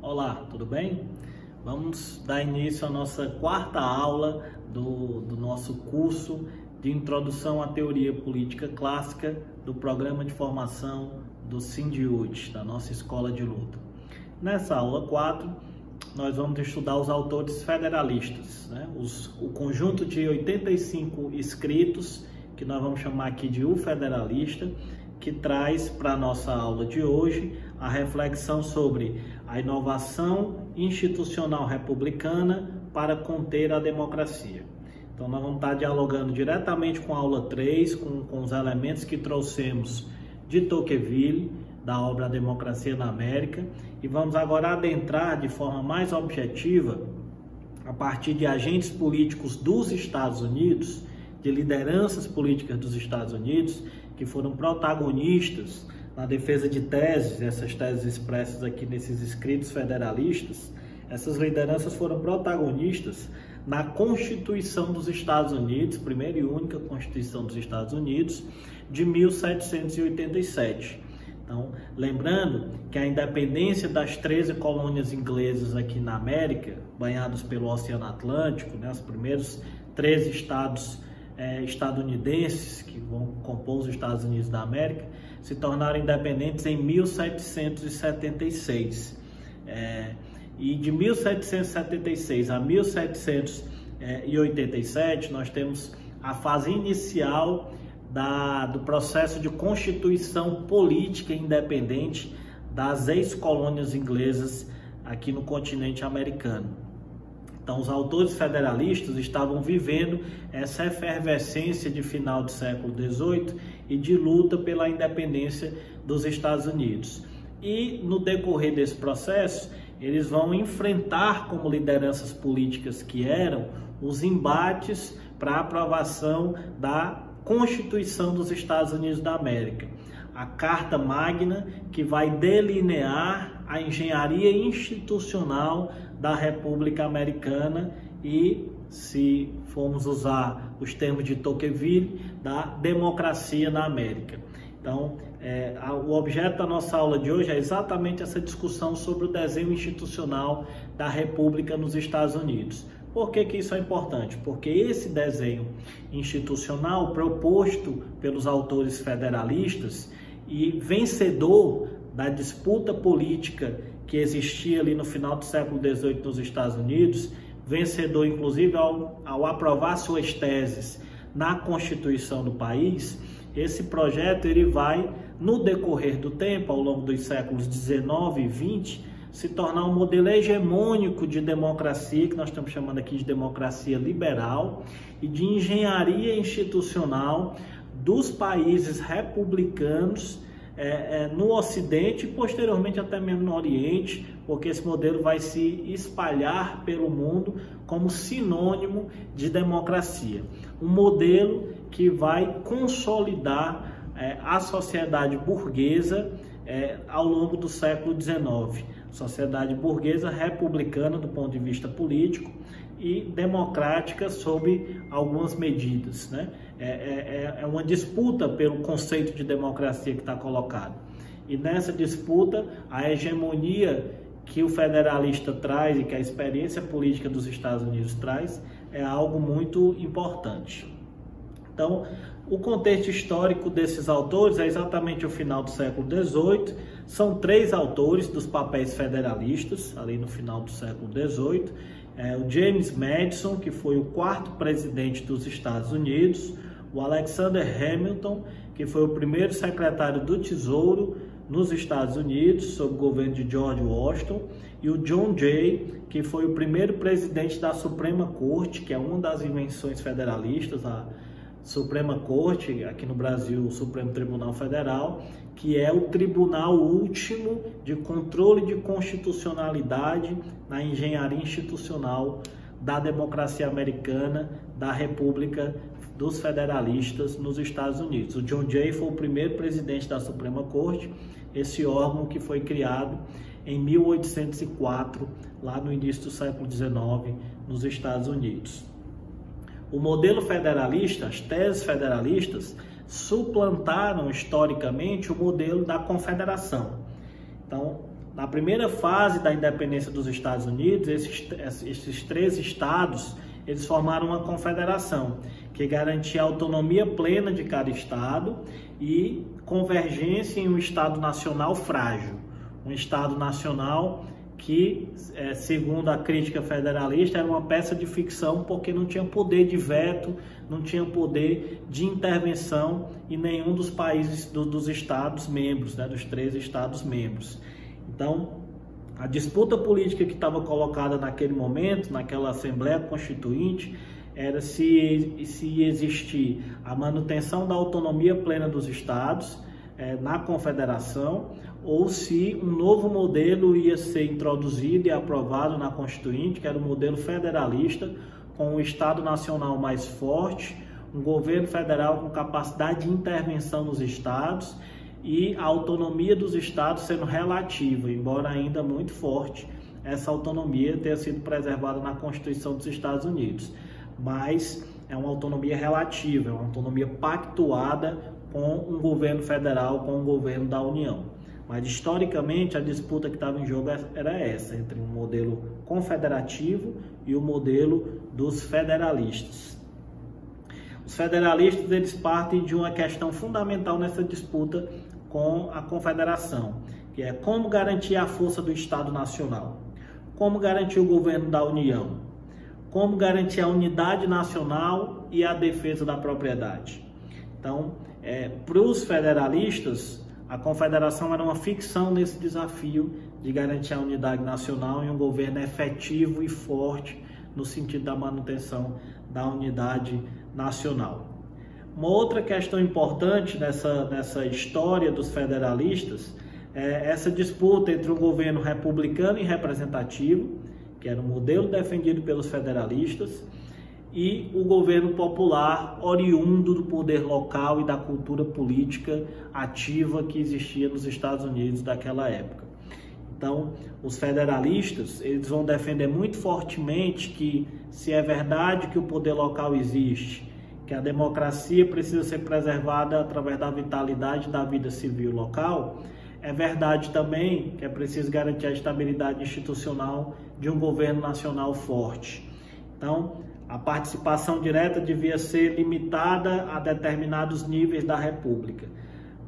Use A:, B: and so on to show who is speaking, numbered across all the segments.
A: Olá, tudo bem? Vamos dar início à nossa quarta aula do nosso curso de Introdução à Teoria Política Clássica do Programa de Formação do Sindiúte, da nossa Escola de Luta. Nessa aula 4, nós vamos estudar os autores federalistas, né? O conjunto de 85 escritos, que nós vamos chamar aqui de O Federalista, que traz para a nossa aula de hoje a reflexão sobre a inovação institucional republicana para conter a democracia. Então nós vamos estar dialogando diretamente com a aula 3, com os elementos que trouxemos de Tocqueville, da obra A Democracia na América, e vamos agora adentrar de forma mais objetiva, a partir de agentes políticos dos Estados Unidos, de lideranças políticas dos Estados Unidos, que foram protagonistas na defesa de teses, essas teses expressas aqui nesses escritos federalistas. Essas lideranças foram protagonistas na Constituição dos Estados Unidos, primeira e única Constituição dos Estados Unidos, de 1787. Então, lembrando que a independência das 13 colônias inglesas aqui na América, banhados pelo Oceano Atlântico, né, os primeiros 13 estados estadunidenses que vão compor os Estados Unidos da América, se tornaram independentes em 1776. E de 1776 a 1787, nós temos a fase inicial do processo de constituição política independente das ex-colônias inglesas aqui no continente americano. Então, os autores federalistas estavam vivendo essa efervescência de final do século XVIII e de luta pela independência dos Estados Unidos. E, no decorrer desse processo, eles vão enfrentar, como lideranças políticas que eram, os embates para a aprovação da Constituição dos Estados Unidos da América. A Carta Magna, que vai delinear a engenharia institucional da República Americana e, se formos usar os termos de Tocqueville, da democracia na América. Então, o objeto da nossa aula de hoje é exatamente essa discussão sobre o desenho institucional da República nos Estados Unidos. Por que isso é importante? Porque esse desenho institucional proposto pelos autores federalistas e vencedor da disputa política que existia ali no final do século XVIII nos Estados Unidos, vencedor inclusive ao aprovar suas teses na Constituição do país, esse projeto ele vai, no decorrer do tempo, ao longo dos séculos XIX e XX, se tornar um modelo hegemônico de democracia, que nós estamos chamando aqui de democracia liberal, e de engenharia institucional dos países republicanos no Ocidente e posteriormente até mesmo no Oriente, porque esse modelo vai se espalhar pelo mundo como sinônimo de democracia. Um modelo que vai consolidar a sociedade burguesa ao longo do século XIX. Sociedade burguesa republicana do ponto de vista político e democrática sob algumas medidas, né? É uma disputa pelo conceito de democracia que está colocado. E nessa disputa, a hegemonia que o federalista traz e que a experiência política dos Estados Unidos traz é algo muito importante. Então, o contexto histórico desses autores é exatamente o final do século XVIII. São 3 autores dos papéis federalistas, ali no final do século XVIII. O James Madison, que foi o 4º presidente dos Estados Unidos. O Alexander Hamilton, que foi o primeiro secretário do Tesouro nos Estados Unidos, sob o governo de George Washington. E o John Jay, que foi o primeiro presidente da Suprema Corte, que é uma das invenções federalistas, a Suprema Corte, aqui no Brasil, o Supremo Tribunal Federal, que é o tribunal último de controle de constitucionalidade na engenharia institucional da democracia americana, da República dos Federalistas nos Estados Unidos. O John Jay foi o primeiro presidente da Suprema Corte, esse órgão que foi criado em 1804, lá no início do século XIX, nos Estados Unidos. O modelo federalista, as teses federalistas, suplantaram historicamente o modelo da confederação. Então, na primeira fase da independência dos Estados Unidos, esses 3 estados, eles formaram uma confederação que garantia a autonomia plena de cada estado e convergência em um estado nacional frágil, um estado nacional que, segundo a crítica federalista, era uma peça de ficção porque não tinha poder de veto, não tinha poder de intervenção em nenhum dos países dos estados membros, né, dos 3 estados membros. Então, a disputa política que estava colocada naquele momento, naquela Assembleia Constituinte, era se existir a manutenção da autonomia plena dos estados na Confederação, ou se um novo modelo ia ser introduzido e aprovado na Constituinte, que era o modelo federalista, com um Estado Nacional mais forte, um governo federal com capacidade de intervenção nos estados e a autonomia dos estados sendo relativa, embora ainda muito forte, essa autonomia tenha sido preservada na Constituição dos Estados Unidos. Mas é uma autonomia relativa, é uma autonomia pactuada com um governo federal, com um governo da União. Mas, historicamente, a disputa que estava em jogo era essa, entre um modelo confederativo e o modelo dos federalistas. Os federalistas, eles partem de uma questão fundamental nessa disputa com a confederação, que é como garantir a força do Estado Nacional, como garantir o governo da União, como garantir a unidade nacional e a defesa da propriedade. Então, para os federalistas, a confederação era uma ficção nesse desafio de garantir a unidade nacional e um governo efetivo e forte no sentido da manutenção da unidade nacional. Uma outra questão importante nessa história dos federalistas é essa disputa entre o governo republicano e representativo, que era o modelo defendido pelos federalistas, e o governo popular oriundo do poder local e da cultura política ativa que existia nos Estados Unidos daquela época. Então, os federalistas, eles vão defender muito fortemente que, se é verdade que o poder local existe, que a democracia precisa ser preservada através da vitalidade da vida civil local, é verdade também que é preciso garantir a estabilidade institucional de um governo nacional forte. Então, a participação direta devia ser limitada a determinados níveis da República.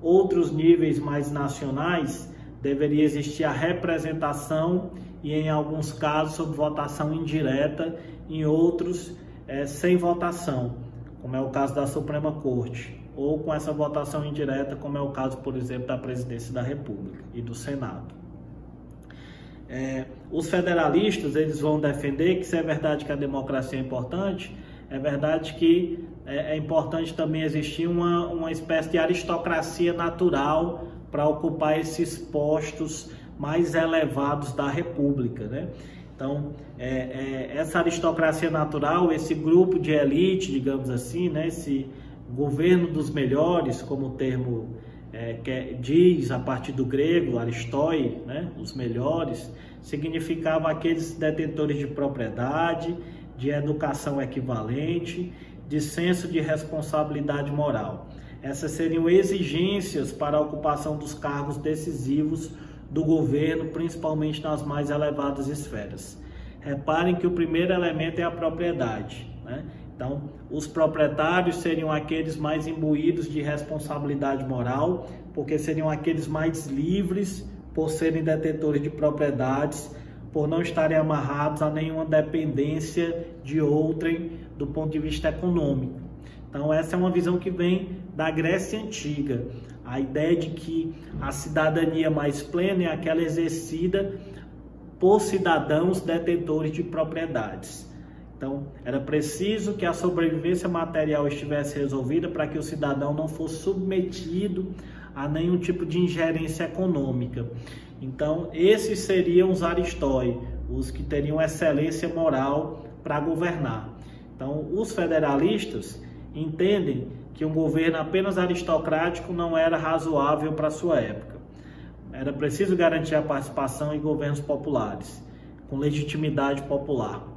A: Outros níveis mais nacionais, deveria existir a representação e, em alguns casos, sob votação indireta, em outros, sem votação, como é o caso da Suprema Corte, ou com essa votação indireta, como é o caso, por exemplo, da Presidência da República e do Senado. Os federalistas, eles vão defender que, se é verdade que a democracia é importante, é verdade que é importante também existir uma espécie de aristocracia natural para ocupar esses postos mais elevados da República, né? Então, essa aristocracia natural, esse grupo de elite, digamos assim, né? Esse governo dos melhores, como o termo diz a partir do grego, aristoi, né? Os melhores, significava aqueles detentores de propriedade, de educação equivalente, de senso de responsabilidade moral. Essas seriam exigências para a ocupação dos cargos decisivos do governo, principalmente nas mais elevadas esferas. Reparem que o primeiro elemento é a propriedade, né? Então, os proprietários seriam aqueles mais imbuídos de responsabilidade moral, porque seriam aqueles mais livres por serem detentores de propriedades, por não estarem amarrados a nenhuma dependência de outrem do ponto de vista econômico. Então, essa é uma visão que vem da Grécia Antiga, a ideia de que a cidadania mais plena é aquela exercida por cidadãos detentores de propriedades. Então, era preciso que a sobrevivência material estivesse resolvida para que o cidadão não fosse submetido a nenhum tipo de ingerência econômica. Então, esses seriam os aristói, os que teriam excelência moral para governar. Então, os federalistas entendem que um governo apenas aristocrático não era razoável para a sua época. Era preciso garantir a participação em governos populares, com legitimidade popular.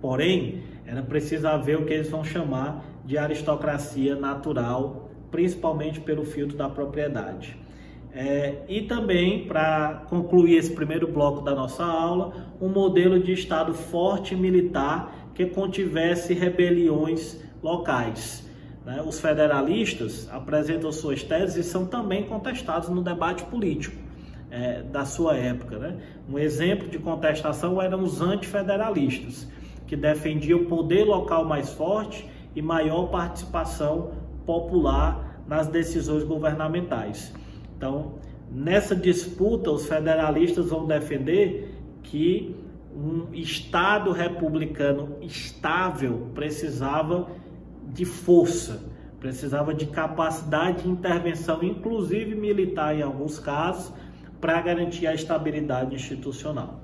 A: Porém, era preciso haver o que eles vão chamar de aristocracia natural, principalmente pelo filtro da propriedade. E também, para concluir esse primeiro bloco da nossa aula, um modelo de Estado forte e militar que contivesse rebeliões locais. Os federalistas apresentam suas teses e são também contestados no debate político da sua época. Um exemplo de contestação eram os antifederalistas, que defendiam o poder local mais forte e maior participação popular nas decisões governamentais. Então, nessa disputa, os federalistas vão defender que um Estado republicano estável precisava de força, precisava de capacidade de intervenção, inclusive militar em alguns casos, para garantir a estabilidade institucional.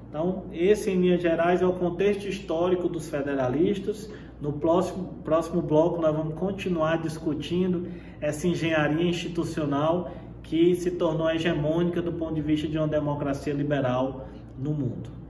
A: Então, esse, em linhas gerais, é o contexto histórico dos federalistas. No próximo bloco, nós vamos continuar discutindo essa engenharia institucional que se tornou hegemônica do ponto de vista de uma democracia liberal no mundo.